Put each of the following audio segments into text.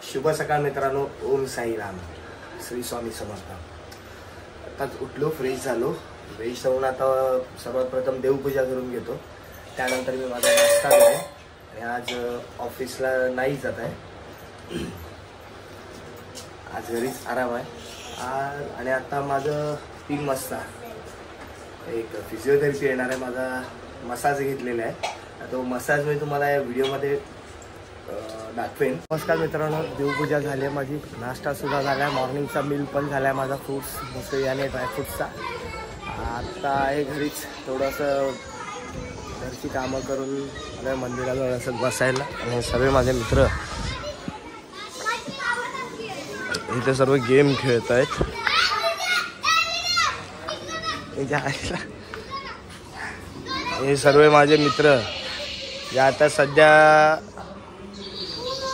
शुभ सकाळ मित्रांनो. ओम साईराम, श्री स्वामी समर्थ. आताच उठलो, फ्रेश झालो. फ्रेश होऊन आता सर्वात प्रथम देवपूजा करून घेतो. त्यानंतर मी माझा नाश्ता करेन आणि आज ऑफिसला नाही जात आहे. आज घरीच आराम आहे. आणि आता माझं 3 वाजता एक फिजिओथेरपी येणार आहे. माझा मसाज घेतलेला आहे. तो मसाज मी तुम्हाला या व्हिडिओमध्ये दाखवेन. नमस्कार मित्रांनो, देवपूजा झाली आहे माझी. नाश्ता सुद्धा झाला आहे. मॉर्निंगचा मील पण झाला आहे माझा, फ्रूट्स मोसळी आणि ड्रायफ्रूट्सचा. आता आहे घरीच थोडंसं घरची कामं करून मला मंदिराजवळ असं बसायला. आणि सगळे माझे मित्र इथे सर्व गेम खेळत आहेत. हे सर्व माझे मित्र जे आता सध्या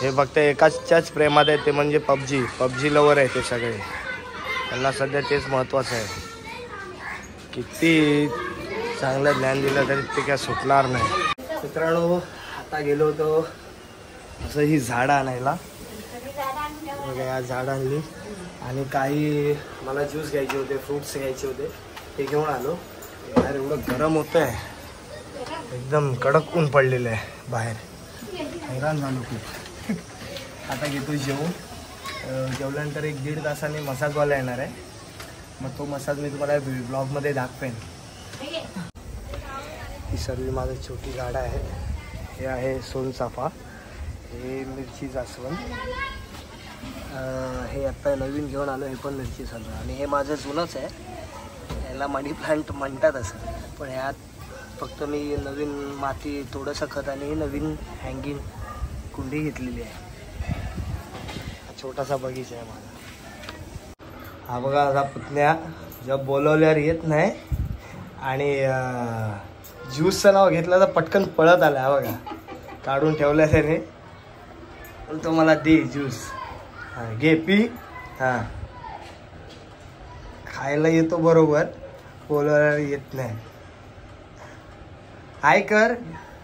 हे फक्त एकाच्याच प्रेमात आहे, ते म्हणजे पबजी लवर आहे ते सगळे. त्यांना सध्या तेच महत्त्वाचं आहे. किती चांगलं ज्ञान दिलं तरी ते काय सुटणार नाही. मित्रांनो, आता गेलो होतो असं ही झाडं आणायला. या झाडं आणली आणि काही मला ज्यूस घ्यायचे होते, फ्रूट्स घ्यायचे होते, ते घेऊन आलो. बाहेर एवढं गरम होतं आहे, एकदम कडक ऊन पडलेलं आहे बाहेर. हैराण झालो खूप. आता घेतो जेवून. जेवल्यानंतर 1-1.5 तासाने मसाजवाला येणार आहे. मग तो मसाज मी तुम्हाला ब्लॉगमध्ये दाखवेन. ही सर्व माझी छोटी झाडं आहेत. हे आहे सोनचाफा, हे मिरची जास्वंद, हे आत्ता नवीन घेऊन आलो, हे पण मिरची जास्वंद. आणि हे माझं जुनंच आहे, याला मनी प्लांट म्हणतात असं. पण ह्यात फक्त मी नवीन माती, थोडंसं खत आणि नवीन हँगिंग कुंडी घेतलेली आहे. छोटासा बगीचा आहे माझा. हा बघा, असा पुतण्या जेव्हा बोलवल्यावर येत नाही आणि ज्यूसचं नाव घेतलं तर पटकन पळत आला. हा बघा, काढून ठेवलं त्याने. तो मला दे ज्यूस, हां घे पी. हां, खायला येतो बरोबर, बोलवल्यावर येत नाही. हाय कर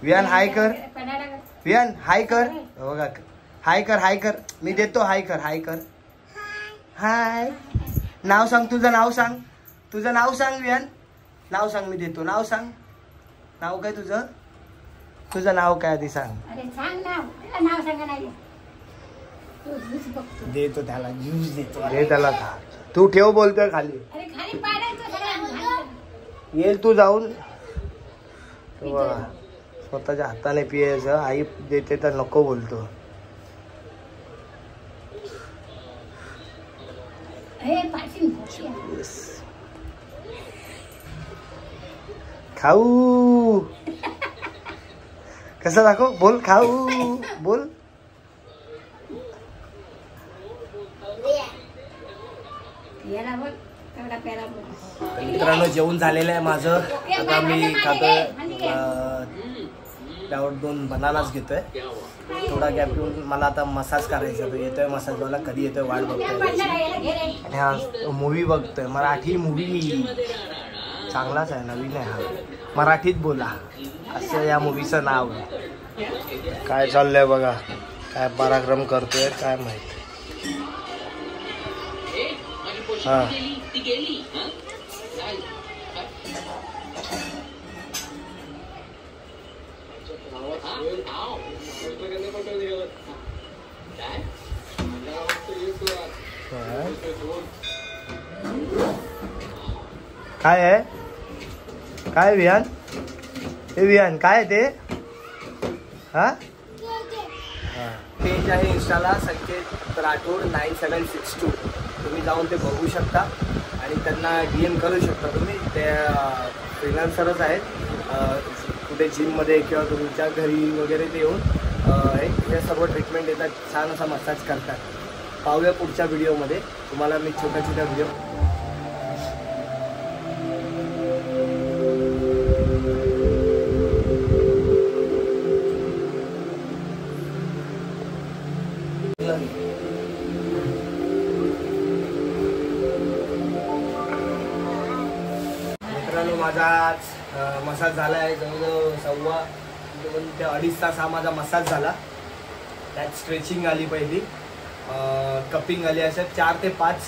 वियान, हाय कर वियान, हाय कर. बघा, हाय कर, हाय कर. मी देतो, हाय कर, हाय कर. हाय. नाव सांग, तुझं नाव सांग, तुझं नाव सांग वियान. नाव सांग, मी देतो. नाव सांग. नाव काय तुझं? तुझं नाव काय आधी सांग. देतो त्याला ज्यूस, देतो. दे त्याला. तू ठेव, बोलतोय खाली. येईल तू जाऊन. बघा, स्वतःच्या हाताने पियायचं. आई देते तर नको बोलतो. खाऊ कसं दाखव, बोल. खाऊ बोल. मित्रांनो, जेवण झालेलं आहे माझं. आता मी खातोय, त्यावर 2 बनानाच घेतोय. थोडा गॅप घेऊन मला आता मसाज करायचा. तो येतोय मसाजवाला, कधी येतोय वाट बघतोय. आणि हा मूवी बघतोय, मराठी मूवी. चांगलाच आहे, नवीन आहे हा. मराठीत बोला असं या मूवीचं नाव आहे. काय चाललंय बघा, काय पराक्रम करतोय काय माहित. हा, काय आहे, काय वियान? हे वियान काय आहे ते? हा, पेज आहे इंस्टाला, संकेत राठोड 9762. तुम्ही जाऊन ते बघू शकता आणि त्यांना DM करू शकता तुम्ही. ते फ्रीलान्सरच आहेत. कुठे जिममध्ये किंवा तुमच्या घरी वगैरे ते येऊन हे सर्व ट्रीटमेंट देतात. छान असा मसाज करतात. पाहूया पुढच्या व्हिडिओमध्ये. तुम्हाला मी छोट्या व्हिडिओ. मित्रांनो, माझा मसाज झाला आहे. जवळजवळ 2 ते 2.5 तास हा माझा मसाज झाला. त्यात स्ट्रेचिंग आली पहिली, कपिंग आली, अशा 4 ते 5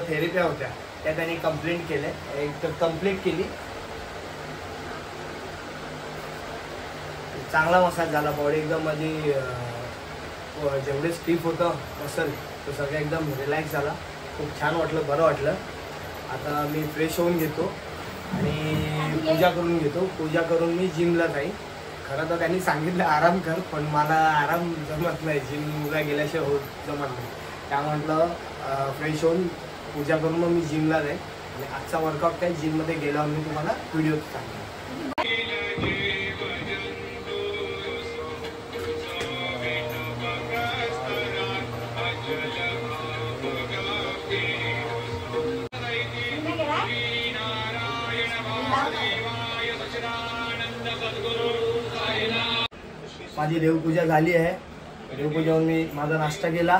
थेरप्या होत्या त्या त्यांनी कंप्लीट केल्या. एक कंप्लीट केली. चांगला मसाज झाला. बॉडी एकदम माझी जेवढे स्टिफ होतं मसल तो सगळं एकदम रिलॅक्स झाला. खूप छान वाटलं, बरं वाटलं. आता मी फ्रेश होऊन घेतो आणि पूजा करून घेतो. पूजा करून मी जिमला जाईन. खरं तर त्यांनी सांगितलं आराम कर, पण मला आराम जमत नाही, जिमला गेल्याशिवाय जमत नाही. त्या म्हटलं फ्रेश होऊन पूजा करून मग मी जिमला जाईन. आणि आजचा वर्कआउट काय जिममध्ये गेल्यावर मी तुम्हाला व्हिडिओ सांगेन. माझी देवपूजा झाली आहे. देवपूजावरून मी माझा नाश्ता केला,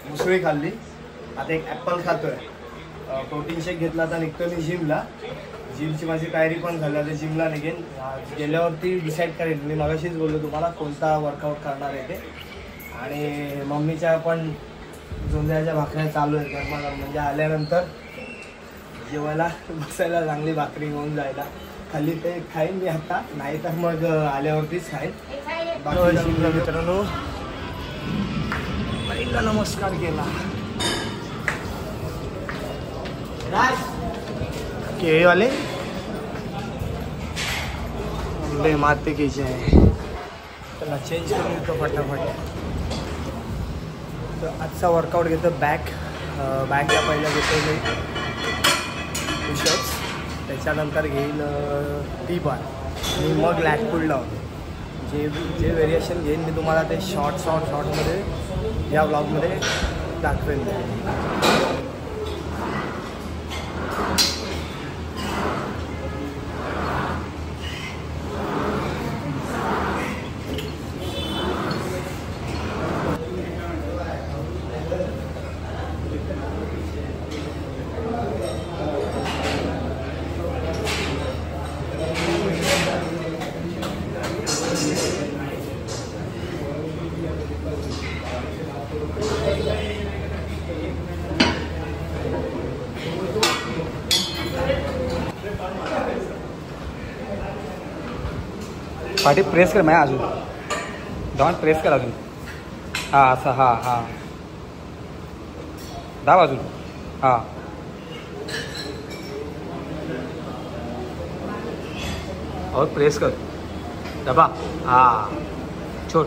मुसळी खाल्ली. आता एक ॲपल खातोय. प्रोटीन शेक घेतला. आता निघतो मी जिमला. जिमची माझी तयारी पण झाली. आता जिमला निघेन. गेल्यावरती डिसाईड करेन. मी मगाशीच बोललो तुम्हाला कोणता वर्कआउट करणार आहे ते. आणि मम्मीच्या पण जोंधळ्याच्या भाकऱ्या चालू आहेत गरमागरम. म्हणजे आल्यानंतर जेवायला बसायला चांगली भाकरी घेऊन जायला. खाली ते खाईन मी आता, नाही तर मग आल्यावरतीच खाईन. मित्रांनो पहिला नमस्कार केला. केळी वाले अंडे माते कीचे आहे. त्याला चेंज करून घेतो फटाफट. तर आजचा वर्कआउट घेतो बॅकला पहिला घेतो मी पुशअप्स. त्याच्यानंतर घेईल टी-बार आणि मग लॅट पुल डाऊन. जे व्हेरिएशन घेईन मी तुम्हाला ते शॉर्टमध्ये या ब्लॉगमध्ये दाखवेन. पाठी प्रेस कर. माझ्या अजून जाऊन प्रेस कर अजून. हां असं. हां हां दाब अजून. हां और प्रेस कर. दबा. हां छोड़.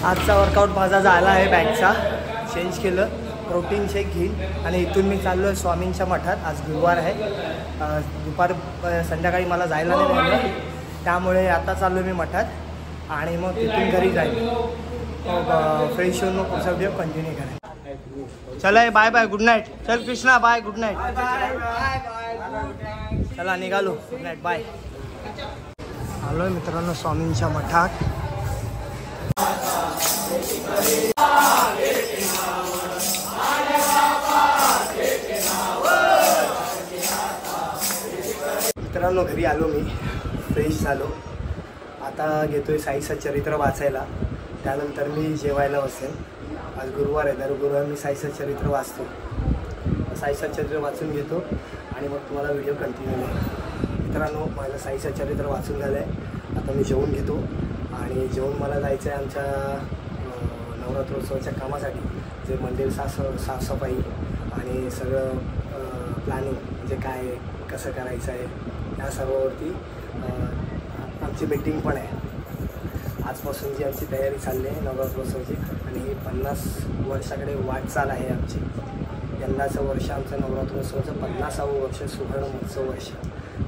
आजचा वर्कआउट माझा झाला आहे. बॅकचा चेंज केलं. प्रोटीन शेक घेईन आणि इथून मी चाललो आहे स्वामींच्या मठात. आज गुरुवार आहे. संध्याकाळी मला जायला नाही मिळालं, त्यामुळे आता चाललो मी मठात आणि मग तिथून घरी जाईल. मग फ्रेश होऊन मग पुढचा व्हिडिओ कंटिन्यू करेन. चला बाय बाय, गुड नाईट. चल कृष्णा बाय, गुड नाईट. चला निघालो, गुड नाईट, बाय. आलो आहे मित्रांनो स्वामींच्या मठात. मित्रांनो घरी आलो मी, फ्रेश झालो. आता घेतोय साईचं चरित्र वाचायला, त्यानंतर मी जेवायला बसेन. आज गुरुवार आहे, दर गुरुवार मी साईचं चरित्र वाचतो. साईचं चरित्र वाचून घेतो आणि मग तुम्हाला व्हिडिओ कंटिन्यू करेन. मित्रांनो माझं साईचं चरित्र वाचून झालं आहे. आता मी जेवून घेतो आणि जेवून मला जायचं आहे आमच्या नवरात्रोत्सवाच्या कामासाठी. जे मंदिर साफसफाई आणि सगळं प्लॅनिंग, म्हणजे काय कसं करायचं आहे या सर्वावरती आमची मीटिंग पण आहे. आजपासून जी आमची तयारी चालली आहे नवरात्रोत्सवाची, आणि ही 50 वर्षाकडे वाटचाल आहे आमची. यंदाचं वर्ष आमचं नवरात्रोत्सवाचं 50वं वर्ष, सुवर्ण महोत्सव वर्ष.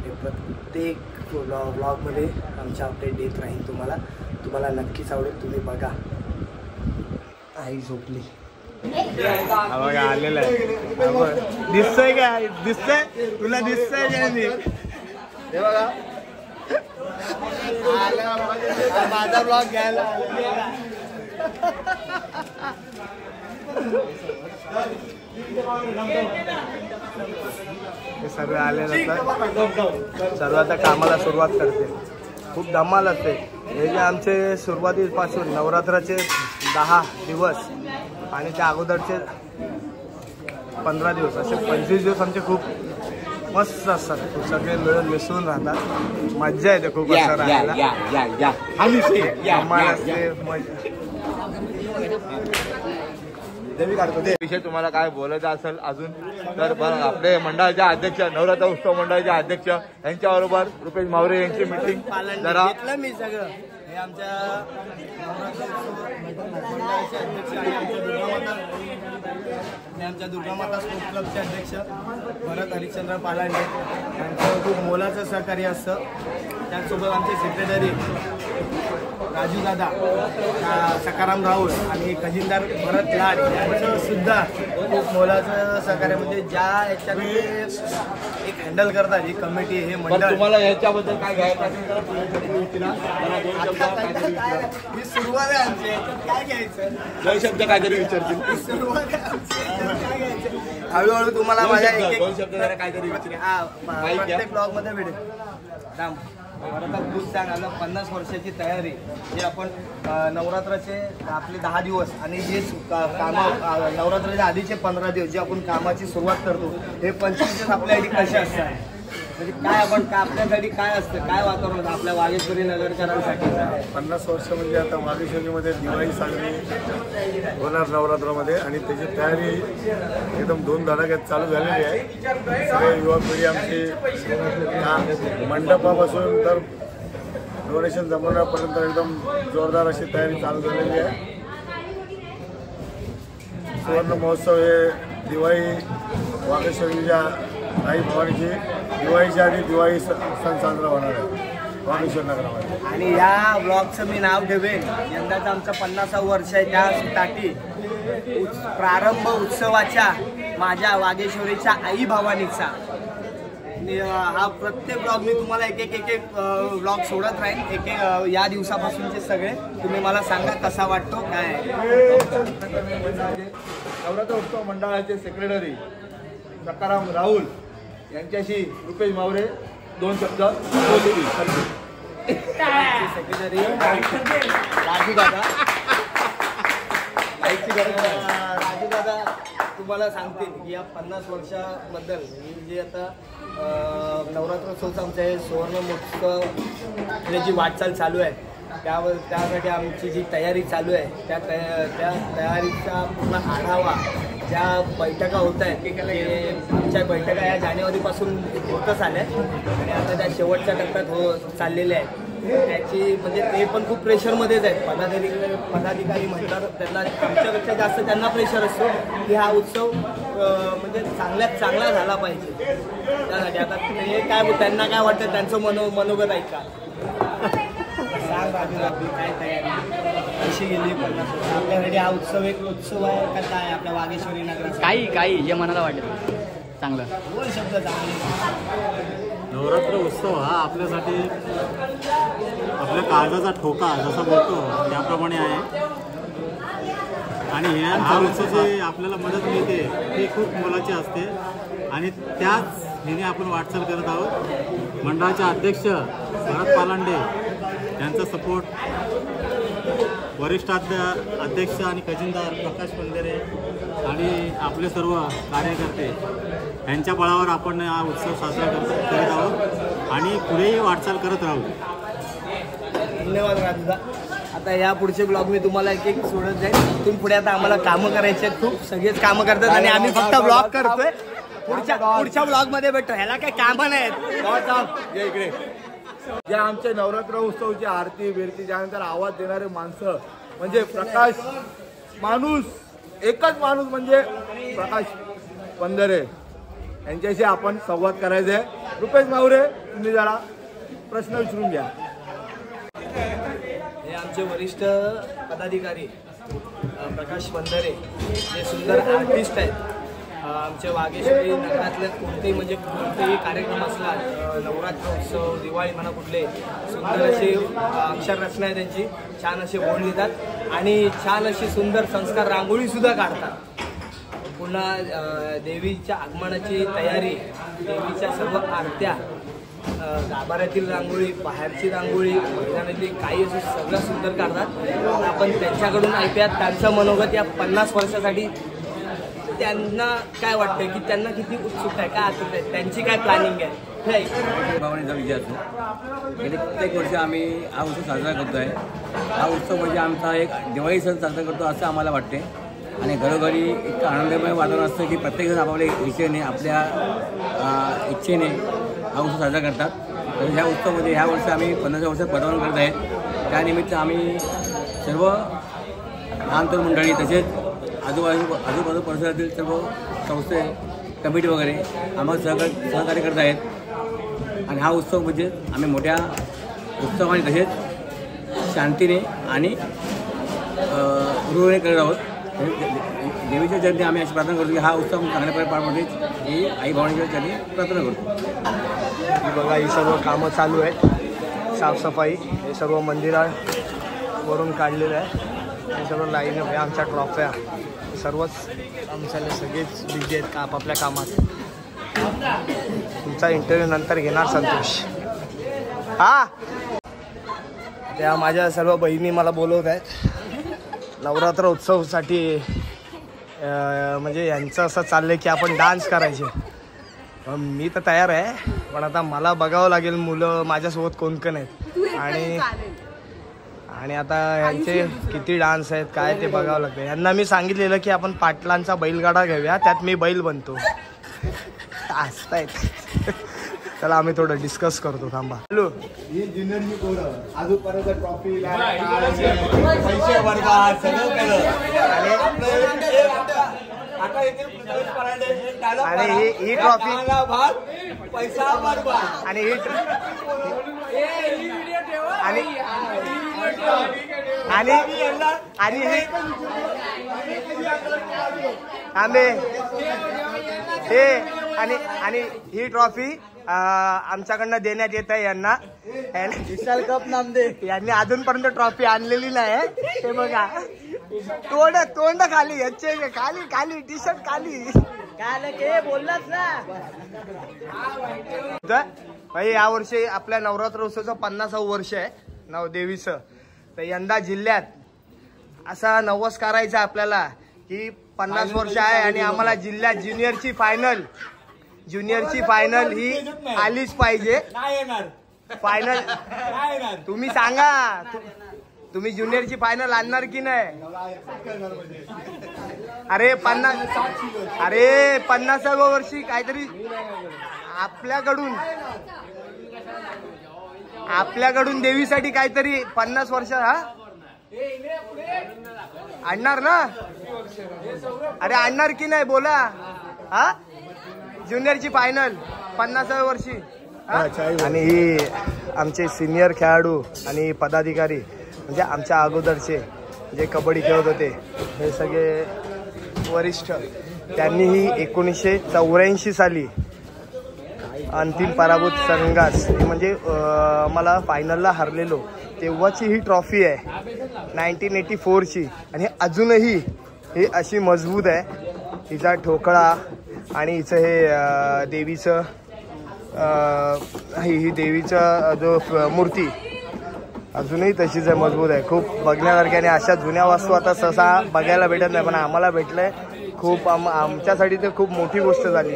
हे प्रत्येक ब्लॉगमध्ये आमच्या अपडेट देत राहील तुम्हाला नक्कीच आवडेल. तुम्ही बघा. आई झोपली, आलेलं आहे. दिसतंय काय? दिसतंय तुला? दिसतंय काय? मी हे बघा माझा ब्लॉग घ्यायला. हे सर्व आले नंतर सर्व आता कामाला सुरुवात करते. खूप धमाल असते. हे जे आमचे सुरुवातीपासून नवरात्राचे 10 दिवस आणि त्या अगोदरचे 15 दिवस, असे 25 दिवस आमचे खूप मस्त असतात. सगळे मिळून मिसळून राहतात. मज्जा येते खूप असं राहायला. विषय तुम्हाला काय बोलायचं असेल अजून तर आपले मंडळाच्या अध्यक्ष, नवरात्र उत्सव मंडळाचे अध्यक्ष यांच्याबरोबर रुपेश मावरे यांची मीटिंग जरा घेतलं मी सगळं. हे आमच्या मंडळाचे अध्यक्ष आणि आमच्या दुर्गामाता स्पोर्ट्स क्लबचे अध्यक्ष भरत हरिश्चंद्र पालांडे यांचं खूप मोलाचं सहकार्य असतं. त्याचसोबत आमचे सेक्रेटरी राजू दादा, सकाराम राऊळ आणि खजिनदार भरत लाड यांचं सुद्धा खूप मोलाचं सहकार्य. म्हणजे ज्या याच्यामध्ये एक हँडल करतात ही कमिटी, हे मंडळ. तुम्हाला याच्याबद्दल काय घ्यायचं? ही सुरुवात आहे आमची, काय घ्यायचं? दोन शब्द काहीतरी विचारतील. सुरुवात आहे आमची. हळूहळू तुम्हाला माझ्या काहीतरी प्रत्येक ब्लॉग मध्ये भेटेल. राम मला खूप सांग आलं. 50 वर्षाची तयारी, जे आपण नवरात्राचे आपले 10 दिवस आणि जे नवरात्राच्या आधीचे 15 दिवस जे आपण कामाची सुरुवात करतो, हे 25 दिवस आपल्यासाठी कसे असतात, म्हणजे काय आपण आपल्यासाठी काय असतं, काय वातावरण आपल्या वागेश्वरी नगरकरांसाठी. 50 वर्ष म्हणजे आता वागेश्वरीमध्ये दिवाळी साजरी होणार नवरात्रामध्ये, आणि त्याची तयारी एकदम 2 धडाक्यात चालू झालेली आहे. सगळे युवा पिढी आमची मंडपापासून तर डोनेशन जमवण्यापर्यंत एकदम जोरदार अशी तयारी चालू झालेली आहे. सुवर्ण महोत्सव हे दिवाळी वागेश्वरीच्या आई भवानीची दिवाळीच्या आधी दिवाळी सण साजरा होणार आहे वागेश्वर नगरामध्ये. आणि या ब्लॉगचं मी नाव ठेवेन, यंदाचं आमचं 50वं वर्ष आहे, त्यासाठी प्रारंभ उत्सवाच्या माझ्या वागेश्वरीच्या आई भवानीचा. हा प्रत्येक ब्लॉग मी तुम्हाला एक ब्लॉग सोडत राहीन, एक या दिवसापासूनचे सगळे. तुम्ही मला सांगा कसा वाटतो काय. नवरात्र उत्सव मंडळाचे सेक्रेटरी सकाराम राहुल यांच्याशी रुपेश मावरे 2 शब्द बोललेली. सेक्रेटरी राजू दादा, राजू दादा तुम्हाला सांगतील की या 50 वर्षाबद्दल जे आता नवरात्रोत्सवचं आमचं हे सुवर्ण महोत्सव जी वाटचाल चालू आहे, त्यासाठी आमची जी तयारी चालू आहे त्या तयारीचा पूर्ण आढावा, ज्या बैठका होत आहेत आमच्या बैठका या जानेवारीपासून होतच आल्या आणि आता त्या शेवटच्या टप्प्यात चाललेल्या आहेत. त्याची म्हणजे ते पण खूप प्रेशरमध्येच आहेत. पदाधिकारी म्हणतात त्यांना आमच्यापेक्षा जास्त त्यांना प्रेशर असतो की हा उत्सव म्हणजे चांगल्यात चांगला झाला पाहिजे. त्यासाठी आता ते काय त्यांना काय वाटतं त्यांचं मनोगत ऐका. सांग राजू काय तयारी कशी गेली? आपल्यासाठी हा उत्सव एक उत्सव आहे का काय आपल्या वागेश्वरी नगरात? काही जे मनाला वाटेल चांगलं. दोन शब्द चांगले. नवरात्र उत्सव हा आपल्यासाठी आपल्या काळजाचा ठोका जसा बोलतो त्याप्रमाणे आहे. आणि हा उत्सव जे आपल्याला मदत मिळते ती खूप मोलाची असते आणि त्याच हेने आपण वाटचाल करत आहोत. मंडळाचे अध्यक्ष भरत पालांडे यांचा सपोर्ट, वरिष्ठ अध्यक्ष आणि खजिनदार प्रकाश पंधरे आणि आपले सर्व कार्यकर्ते यांच्या बळावर आपण हा उत्सव साजरा करीत आहोत आणि पुढेही वाटचाल करत राहू. धन्यवाद राजूदा. आता या पुढचे ब्लॉग मी तुम्हाला एक एक सोडत जाईल. इथून पुढे आता आम्हाला कामं करायची आहेत खूप. सगळेच कामं करतात आणि आम्ही फक्त ब्लॉग करतोय. पुढच्या ब्लॉग मध्ये भेटतो. ह्याला काही कामं नाहीत. इकडे जे आमचे नवरात्र उत्सवची आरती बिरती त्यानंतर आवाज देणारे माणसं म्हणजे प्रकाश माणूस, एकच माणूस म्हणजे प्रकाश पंधरे यांच्याशी आपण संवाद करायचा आहे. रुपेश मावरे तुम्ही जरा प्रश्न विचारून घ्या. हे आमचे वरिष्ठ पदाधिकारी प्रकाश पंधरे जे सुंदर आर्टिस्ट आहेत. आमच्या वागेश्वरी नगरातले कोणतेही कार्यक्रम असला, नवरात्र उत्सव, दिवाळी म्हणा, कुठले सुंदर असे अक्षर रचना आहे त्यांची. छान असे बोर्ड लिहितात आणि छान अशी सुंदर संस्कार रांगोळी सुद्धा काढतात. पुन्हा देवीच्या आगमनाची तयारी, देवीच्या सर्व आरत्या, गाभाऱ्यातील रांगोळी, बाहेरची रांगोळी, मैदानातील काही असे सगळं सुंदर काढतात. आपण त्यांच्याकडून ऐकूयात त्यांचं मनोगत या 50 वर्षासाठी. त्यांना काय वाटतंय की त्यांना किती उत्सुकता आहे, काय आतुरता आहे, त्यांची काय प्लॅनिंग आहे? भावनेचा विजय असतो. गेले प्रत्येक वर्षी आम्ही हा उत्सव साजरा करतो आहे. हा उत्सव म्हणजे आमचा एक दिवाळी सण साजरा करतो असं आम्हाला वाटते. आणि घरोघरी इतकं आनंदमय वातावरण असतं की प्रत्येकजण आपापल्या इच्छेने, आपल्या इच्छेने हा उत्सव साजरा करतात. तर ह्या उत्सवामध्ये ह्या वर्षी आम्ही 15 वर्षात पदार्पण करत आहे. त्यानिमित्त आम्ही सर्व लहान तरुण मंडळी तसेच आजूबाजू परिसरातील सर्व संस्थे, कमिटी वगैरे आम्हाला सहकार्य करत आहेत. आणि हा उत्सव म्हणजे आम्ही मोठ्या उत्सवाने तसेच शांतीने आणि उरुने करत आहोत. देवीच्या चरणी आम्ही अशी प्रार्थना करतो की हा उत्सव चांगल्याप्रकारे पार पडते ही आई भावनेच्या चरणी प्रार्थना करतो. बघा ही सर्व कामं चालू आहेत. साफसफाई हे सर्व मंदिरावरून काढलेलं आहे. हे सर्व लाईन आहे. आमच्या ट्रॉफ्या सर्वच आमच्याला सगळेच बिझी आहेत आपापल्या कामात. तुमचा इंटरव्ह्यू नंतर घेणार संतोष. हा, त्या माझ्या सर्व बहिणी मला बोलवत आहेत नवरात्र उत्सवासाठी. म्हणजे यांचं असं चाललंय की आपण डान्स करायचे. मी तर तयार आहे, पण आता मला बघावं लागेल मुलं माझ्यासोबत कोण कोण आहेत आणि आता यांचे किती डान्स आहेत काय ते बघावं लागतं. यांना मी सांगितलेलं की आपण पाटलांचा बैलगाडा घेऊया, त्यात मी बैल बनतो. असतायत. चला आम्ही थोडं डिस्कस करतो. थांबा. हॅलो, ही ज्युनियरची पोरं अजूनपर्यंत ट्रॉफी पैसे वर्गात सगळं केलं आणि ही ट्रॉफी पैसा बरबाद आणि ही आंबे हे आणि ही ट्रॉफी आमच्याकडनं देण्यात येत आहे यांना. विशाल कप नामदे यांनी अजूनपर्यंत ट्रॉफी आणलेली नाही. हे बघा, तोंड खाली, याचे खाली खाली, टी शर्ट खाली. काय बोललाच ना भाई. यावर्षी आपल्या नवरात्र उत्सवाचं 50वं वर्ष आहे नवदेवीचं. तर यंदा जिल्ह्यात असा नवस करायचा आपल्याला की 50 वर्ष आहे आणि आम्हाला जिल्ह्यात ज्युनियरची फायनल ही आलीच पाहिजे. फायनल तुम्ही सांगा, तुम्ही ज्युनियरची फायनल आणणार की नाही? अरे 50व्या वर्षी काहीतरी आपल्याकडून आपल्याकडून देवीसाठी काहीतरी 50 वर्ष हा आणणार ना? अरे आणणार की नाही बोला हा? ज्युनियरची फायनल 50व्या वर्षी आणि ही आमचे सिनियर खेळाडू आणि पदाधिकारी म्हणजे आमच्या अगोदरचे जे कबड्डी खेळत होते हे सगळे वरिष्ठ, त्यांनीही 1984 साली अंतिम पराभूत संघास म्हणजे मला फायनलला हरलेलो तेव्हाची ही ट्रॉफी आहे 1984ची आणि अजूनही ही अशी मजबूत आहे. हिचा ठोकळा आणि हिचं हे देवीचं ही देवीचं जो मूर्ती अजूनही तशीच आहे, मजबूत आहे, खूप बघण्यासारखी. आणि अशा जुन्या वस्तू आता सहसा बघायला भेटत नाही, पण आम्हाला भेटलंय खूप. आमच्यासाठी तर खूप मोठी गोष्ट झाली.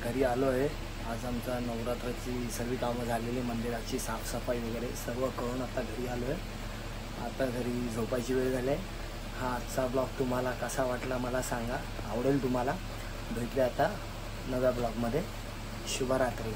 घरी आलो आहे. आज आमचा नवरात्राची सर्व कामं झालेली, मंदिराची साफसफाई वगैरे सर्व करून आता घरी आलो आहे. आता घरी झोपायची वेळ झाली आहे. हा आजचा ब्लॉग तुम्हाला कसा वाटला मला सांगा, आवडेल तुम्हाला. भेटूया आता नव्या ब्लॉगमध्ये. शुभरात्री.